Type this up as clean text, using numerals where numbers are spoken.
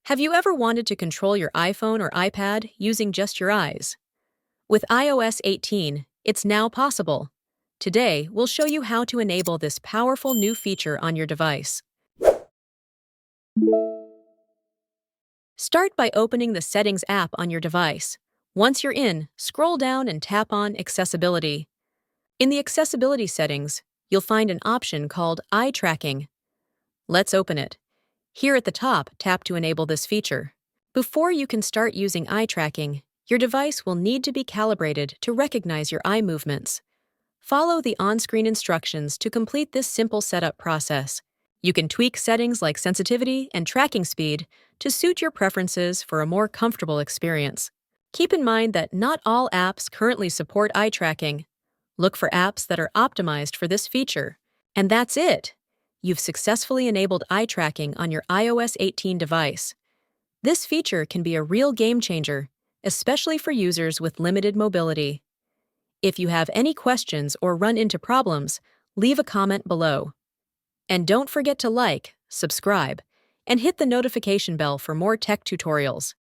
Have you ever wanted to control your iPhone or iPad using just your eyes? With iOS 18, it's now possible. Today, we'll show you how to enable this powerful new feature on your device. Start by opening the Settings app on your device. Once you're in, scroll down and tap on Accessibility. In the Accessibility settings, you'll find an option called Eye Tracking. Let's open it. Here at the top, tap to enable this feature. Before you can start using eye tracking, your device will need to be calibrated to recognize your eye movements. Follow the on-screen instructions to complete this simple setup process. You can tweak settings like sensitivity and tracking speed to suit your preferences for a more comfortable experience. Keep in mind that not all apps currently support eye tracking. Look for apps that are optimized for this feature. And that's it! You've successfully enabled eye tracking on your iOS 18 device. This feature can be a real game changer, especially for users with limited mobility. If you have any questions or run into problems, leave a comment below. And don't forget to like, subscribe, and hit the notification bell for more tech tutorials.